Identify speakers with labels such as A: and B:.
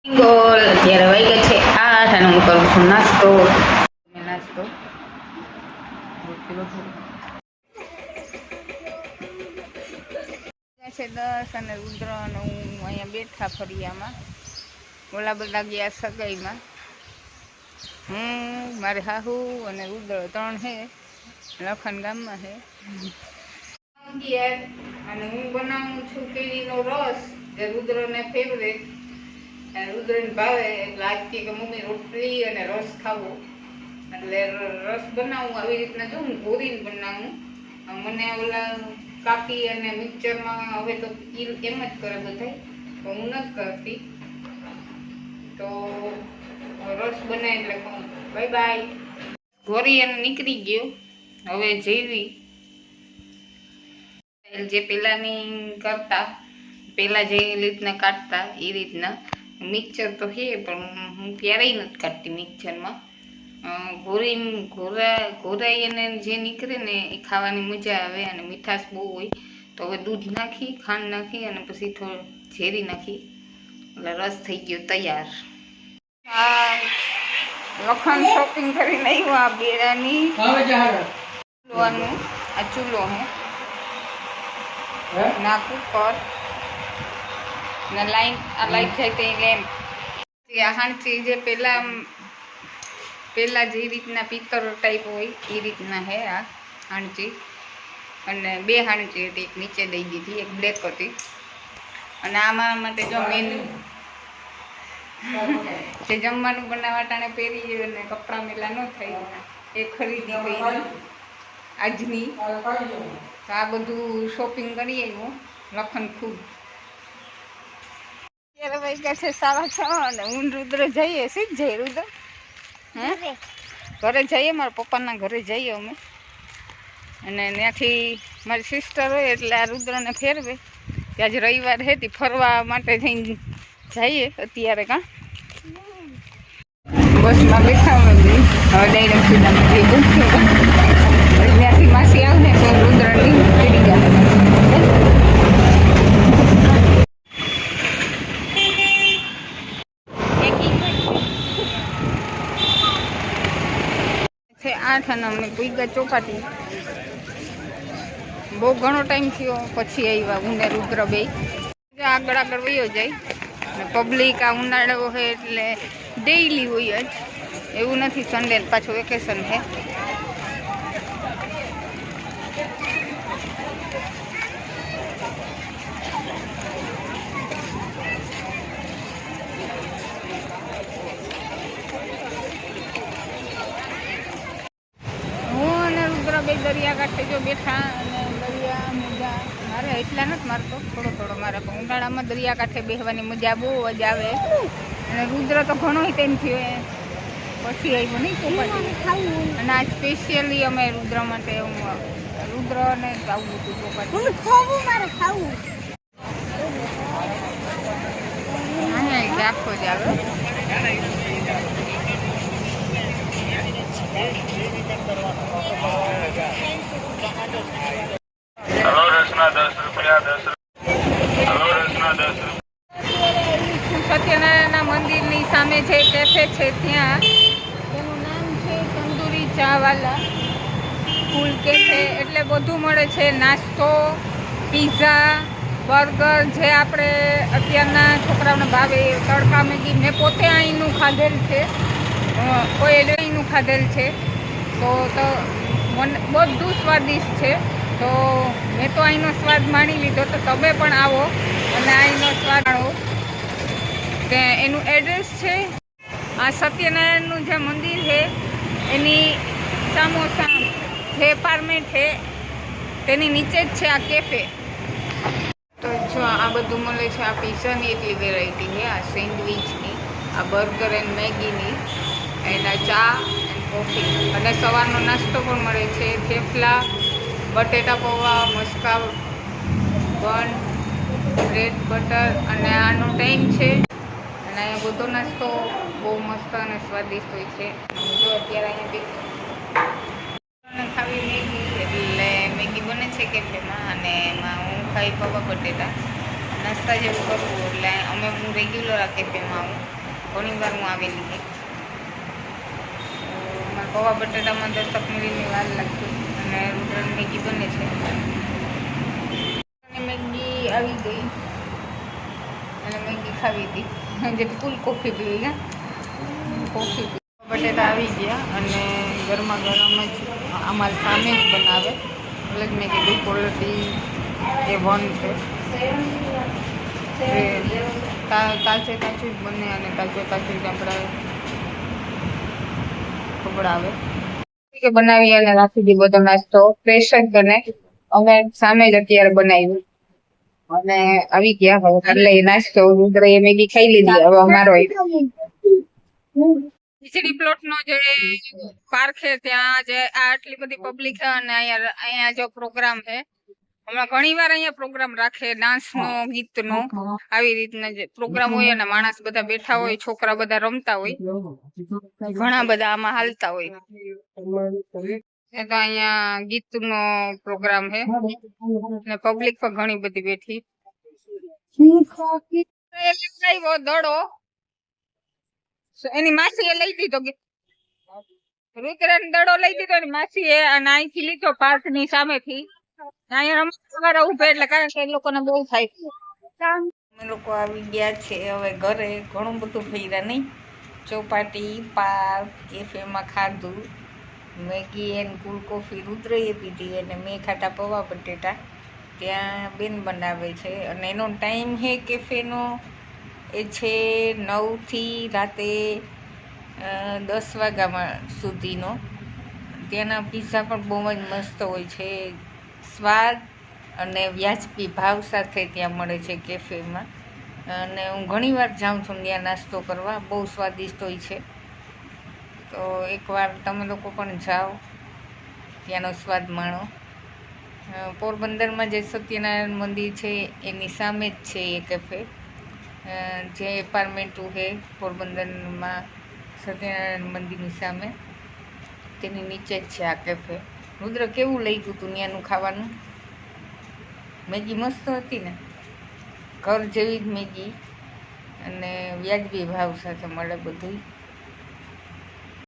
A: Goal અત્યારે વાગ્યા છે 8 અને હું કરું છું નાસ્તો છે 10 અને રુદ્ર અને હું અહીંયા બેઠા ફરિયામાં. ઓલા બધા ગયા સગાઈમાં. હું મારે હાહુ અને રુદ્ર 3 છે. લખન ગામમાં છે અને હું બનાવું છું કેરીનો રસ જે રુદ્રને ફેવરેટ. રુદ્રને ભાવે એટલે આજથી કે મમ્મી રોટલી અને રસ ખાવો એટલે રસ બનાવું. આવી રીતના જો હું ઘોરીને બનાવું. મને ઓલા કાપી અને મિક્સરમાં હવે તો એમ જ કરે બધા, તો હું નથી કરતી. તો રસ બનાવી એટલે કહું બાય બાય. ઘોરી અને નીકળી ગયો. હવે જેવી જે પેલાની કરતા, પેલા જે રીતના કાઢતા એ રીતના મિક્સર તો છે, પણ હું ક્યારેય નથી કાઢતી મિક્સરમાં. ઘોરાઈ અને જે નીકળે ને એ ખાવાની મજા આવે અને મીઠાશ બહુ હોય. તો હવે દૂધ નાખી, ખાંડ નાખી અને પછી થોડું ઝેરી નાખી એટલે રસ થઈ ગયો તૈયાર. લખન શોપિંગ કરીને આવ્યું. આ બેડાની ચૂલોનું આ ચૂલો હે ના કુકર ને લાઈટ, આ લાઈટ જાય તો લેમ્પ. હાંચી જે પેલા જે રીતના પિત્તર ટાઈપ હોય એ રીતના હે આ હાંચી. અને 2 હાંચી હતી, એક નીચે દઈ દીધી, એક બ્લેક હતી. અને આમાં માટે જો મેનુ જે જમવાનું બનાવટાને પહેરી અને કપડાં મેલા ન થઈ એ ખરીદી ગઈ આજની. તો આ બધું શોપિંગ કરી આવ્યું લખન ખૂબ. અત્યારે વાગ્યા છે 6:30 અને હું રુદ્ર જઈએ. સીધ જઈએ રુદ્ર? હે ઘરે જઈએ, મારા પપ્પાના ઘરે જઈએ અમે. અને ત્યાંથી મારી સિસ્ટર હોય એટલે આ રુદ્રને ફેરવે. ત્યાં જ રવિવાર હતી, ફરવા માટે થઈને જઈએ અત્યારે. કાં બસમાં બેઠા હવે ડાયરેક્ટ સીધા ત્યાંથી માસી આવે ને તો રુદ્રની ફેરી ગયા. છે 8 અને અમે પૂગા ચોપાટી. બહુ ઘણો ટાઈમ થયો પછી આવ્યા હું ને રુદ્ર બે. આગળ વયો જાય ને પબ્લિક. આ ઉનાળો હોય એટલે ડેઈલી હોય જ, એવું નથી. સન્ડે પાછું વેકેશન છે. બે દરિયાકાંઠે જો બેઠા અને દરિયા મજા મારે એટલા નથી મારતો, થોડો મારે. પણ ઉનાળામાં દરિયાકાંઠે બેસવાની મજા બહુ જ આવે. અને રુદ્ર તો ઘણો ટાઈમ થયો પછી આવ્યો નહીં ચોપાટી. અને આ સ્પેશિયલી અમે રુદ્ર માટે રુદ્રને આવું હતું ચોપાટી. અહીંયા આખો જ આવે. સત્યનારાયણના મંદિરની સામે જે કેફે છે ત્યાં એનું નામ છે તંદૂરી ચાવાલા ફૂલ કેફે. એટલે બધું મળે છે, નાસ્તો, પીઝા, બર્ગર, જે આપણે અત્યારના છોકરાઓને ભાવે. તડકા મેગી મેં પોતે અહીંનું ખાધેલ છે, કોઈ અહીંનું ખાધેલ છે. તો મને બધું સ્વાદિષ્ટ છે. તો મેં તો અહીંનો સ્વાદ માણી લીધો. તો તમે પણ આવો અને અહીંનો સ્વાદ માણો. કે એનું એડ્રેસ છે આ સત્યનારાયણનું જે મંદિર છે એની સામોસામ જે એપાર્ટમેન્ટ છે તેની નીચે જ છે આ કેફે. તો જો આ બધું મળે છે. આ પીઝાની એટલી વેરાયટી છે, આ સેન્ડવિચની, આ બર્ગર એન્ડ મેગીની, એના ચા એન્ડ કોફી. અને સવારનો નાસ્તો પણ મળે છે, થેપલા, બટેટા પૌવા, મસ્કા બન, બ્રેડ બટર. અને આનો ટાઈમ છે. અને અહીંયા બધો નાસ્તો બહુ મસ્ત અને સ્વાદિષ્ટ હોય છે. જો અત્યારે અહીંયા ખાવી મેગી, એટલે મેગી બને છે કેફેમાં. અને એમાં હું ખાઈ પૌવા બટેટા. નાસ્તા જેવું કરવું, એટલે અમે હું રેગ્યુલર આ કેફેમાં આવું, ઘણી વાર હું આવેલી છે. અમારા પૌવા બટેટામાં 10 મિનિટની વાર લાગતી, અને રુદ્રની મેગી બને છે. મેગી આવી ગઈ અને મેગી ખાવી હતી, જે ફૂલ કોફી પીવી ગયા, કોફી બટેટા આવી ગયા અને ગરમા ગરમ જ અમારી સામે જ બનાવે. એટલે જ મેં કીધું ક્વોલિટી એ 1 છે. તાજે તાજું જ બને અને તાજે તાજું જ આપણે ખવડાવે કે બનાવી અને રાખી દી બધો નાસ્તો ફ્રેશ જ બને. અમે સામે જ અત્યારે બનાવ્યું અને આવી ગયા. હવે એટલે નાસ્તો રુદ્રએ મેગી ખાઈ લીધી. હવે અમારો ખીચડી પ્લોટ નો જે પાર્ક છે ત્યાં જે આટલી બધી પબ્લિક છે અને અહીંયા જો પ્રોગ્રામ છે. હમણાં ઘણી વાર અહીંયા પ્રોગ્રામ રાખે, ડાન્સ નો, ગીત નો, આવી રીતના જે પ્રોગ્રામ હોય અને માણસ બધા બેઠા હોય, છોકરા બધા રમતા હોય, ઘણા બધા આમાં હાલતા હોય. એ તો અહીંયા ગીત નો પ્રોગ્રામ છે ને પબ્લિક પણ ઘણી બધી બેઠી. દડો એની માસી એ લઈ દીધો, રુદ્ર દડો લઈ દીધો એની માસી એ, અને અહીંથી લીધો પાર્ક ની સામેથી. અહીંયા રમવા ઉભે એટલે કારણ કે એ લોકોને બહુ થાય. અમે લોકો આવી ગયા છે હવે ઘરે. ઘણું બધું ફર્યા નહીં, ચોપાટી, પાર્ક, કેફેમાં ખાધું, મેગી એન્ડ કુલ કોફી રુદ્રએ પીધી અને મેં ખાધા પૌવા બટેટા. ત્યાં બેન બનાવે છે અને એનો ટાઈમ છે કેફેનો એ છે 9 થી રાતે 10 વાગ્યા સુધીનો. ત્યાંના પીઝા પણ બહુ જ મસ્ત હોય છે, સ્વાદ અને વ્યાજબી ભાવ સાથે ત્યાં મળે છે કેફેમાં. અને હું ઘણીવાર જાઉં છું ત્યાં નાસ્તો કરવા, બહુ સ્વાદિષ્ટ હોય છે. તો એકવાર તમે લોકો પણ જાઓ, ત્યાંનો સ્વાદ માણો. પોરબંદરમાં જે સત્યનારાયણ મંદિર છે એની સામે જ છે એ કેફે. જે એપાર્ટમેન્ટો છે પોરબંદરમાં સત્યનારાયણ મંદિરની સામે, તેની નીચે જ છે આ કેફે. રુદ્ર કેવું લઈ ગયું તું ત્યાંનું ખાવાનું? મેગી મસ્ત હતી ને, ઘર જેવી જ મેગી અને વ્યાજબી ભાવ સાથે મળે બધું.